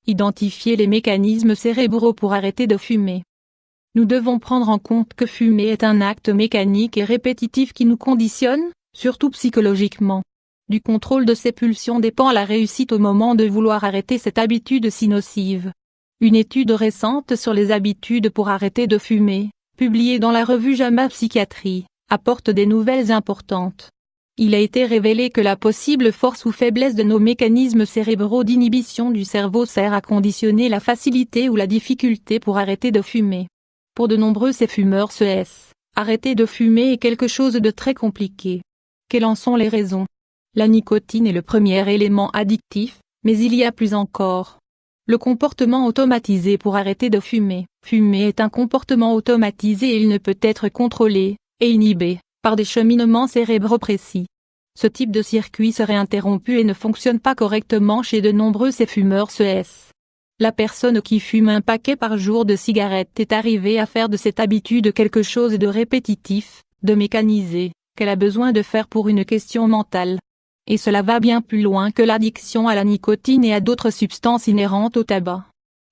Identifier les mécanismes cérébraux pour arrêter de fumer. Nous devons prendre en compte que fumer est un acte mécanique et répétitif qui nous conditionne, surtout psychologiquement. Du contrôle de ces pulsions dépend la réussite au moment de vouloir arrêter cette habitude si nocive. Une étude récente sur les habitudes pour arrêter de fumer, publiée dans la revue JAMA Psychiatrie, apporte des nouvelles importantes. Il a été révélé que la possible force ou faiblesse de nos mécanismes cérébraux d'inhibition du cerveau sert à conditionner la facilité ou la difficulté pour arrêter de fumer. Pour de nombreux fumeurs arrêter de fumer est quelque chose de très compliqué. Quelles en sont les raisons? La nicotine est le premier élément addictif, mais il y a plus encore. Le comportement automatisé pour arrêter de fumer. Fumer est un comportement automatisé et il ne peut être contrôlé et inhibé par des cheminements cérébraux précis. Ce type de circuit serait interrompu et ne fonctionne pas correctement chez de nombreux fumeurs. La personne qui fume un paquet par jour de cigarettes est arrivée à faire de cette habitude quelque chose de répétitif, de mécanisé, qu'elle a besoin de faire pour une question mentale. Et cela va bien plus loin que l'addiction à la nicotine et à d'autres substances inhérentes au tabac.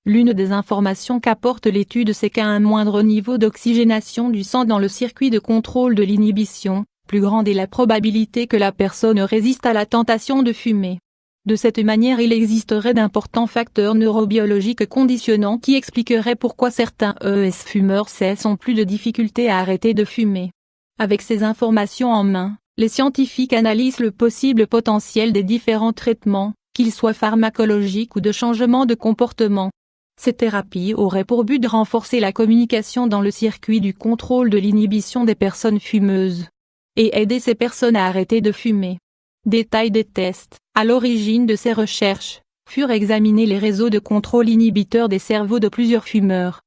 L'une des informations qu'apporte l'étude c'est qu'à un moindre niveau d'oxygénation du sang dans le circuit de contrôle de l'inhibition, plus grande est la probabilité que la personne résiste à la tentation de fumer. De cette manière il existerait d'importants facteurs neurobiologiques conditionnants qui expliqueraient pourquoi certains fumeurs ont plus de difficultés à arrêter de fumer. Avec ces informations en main, les scientifiques analysent le possible potentiel des différents traitements, qu'ils soient pharmacologiques ou de changement de comportement. Ces thérapies auraient pour but de renforcer la communication dans le circuit du contrôle de l'inhibition des personnes fumeuses et aider ces personnes à arrêter de fumer. Détail des tests. À l'origine de ces recherches, furent examinés les réseaux de contrôle inhibiteur des cerveaux de plusieurs fumeurs.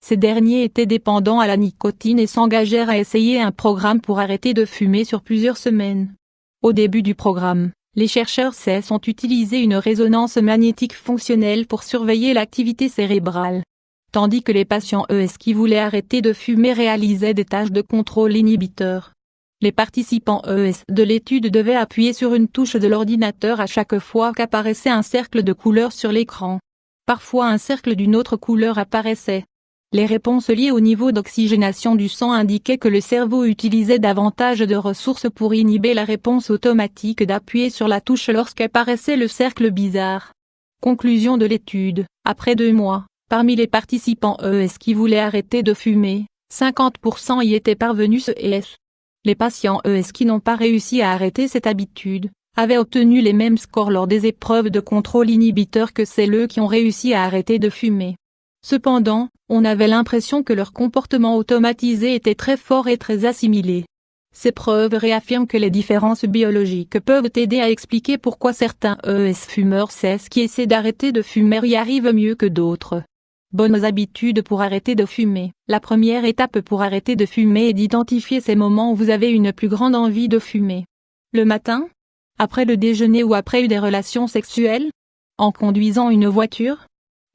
Ces derniers étaient dépendants à la nicotine et s'engagèrent à essayer un programme pour arrêter de fumer sur plusieurs semaines. Au début du programme, les chercheurs ont utilisé une résonance magnétique fonctionnelle pour surveiller l'activité cérébrale. Tandis que les patients qui voulaient arrêter de fumer réalisaient des tâches de contrôle inhibiteur. Les participants de l'étude devaient appuyer sur une touche de l'ordinateur à chaque fois qu'apparaissait un cercle de couleur sur l'écran. Parfois un cercle d'une autre couleur apparaissait. Les réponses liées au niveau d'oxygénation du sang indiquaient que le cerveau utilisait davantage de ressources pour inhiber la réponse automatique d'appuyer sur la touche lorsqu'apparaissait le cercle bizarre. Conclusion de l'étude. Après 2 mois, parmi les participants qui voulaient arrêter de fumer, 50% y étaient parvenus. Les patients qui n'ont pas réussi à arrêter cette habitude, avaient obtenu les mêmes scores lors des épreuves de contrôle inhibiteur que celles qui ont réussi à arrêter de fumer. Cependant, on avait l'impression que leur comportement automatisé était très fort et très assimilé. Ces preuves réaffirment que les différences biologiques peuvent aider à expliquer pourquoi certains fumeurs qui essaient d'arrêter de fumer y arrivent mieux que d'autres. Bonnes habitudes pour arrêter de fumer. La première étape pour arrêter de fumer est d'identifier ces moments où vous avez une plus grande envie de fumer. Le matin? Après le déjeuner ou après des relations sexuelles? En conduisant une voiture?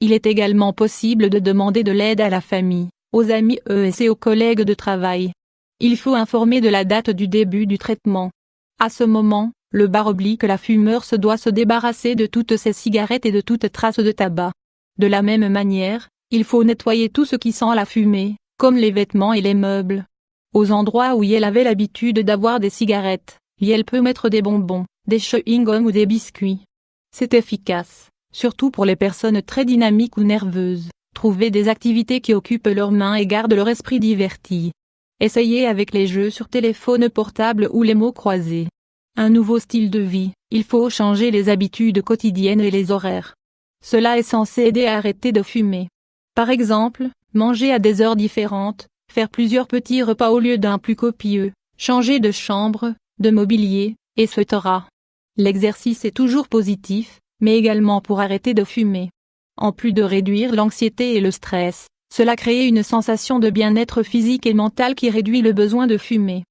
Il est également possible de demander de l'aide à la famille, aux amis et aux collègues de travail. Il faut informer de la date du début du traitement. À ce moment, le la fumeur doit se débarrasser de toutes ses cigarettes et de toute trace de tabac. De la même manière, il faut nettoyer tout ce qui sent la fumée, comme les vêtements et les meubles. Aux endroits où elle avait l'habitude d'avoir des cigarettes, elle peut mettre des bonbons, des chewing-gums ou des biscuits. C'est efficace. Surtout pour les personnes très dynamiques ou nerveuses, trouvez des activités qui occupent leurs mains et gardent leur esprit diverti. Essayez avec les jeux sur téléphone portable ou les mots croisés. Un nouveau style de vie, il faut changer les habitudes quotidiennes et les horaires. Cela est censé aider à arrêter de fumer. Par exemple, manger à des heures différentes, faire plusieurs petits repas au lieu d'un plus copieux, changer de chambre, de mobilier, etc. L'exercice est toujours positif, mais également pour arrêter de fumer. En plus de réduire l'anxiété et le stress, cela crée une sensation de bien-être physique et mental qui réduit le besoin de fumer.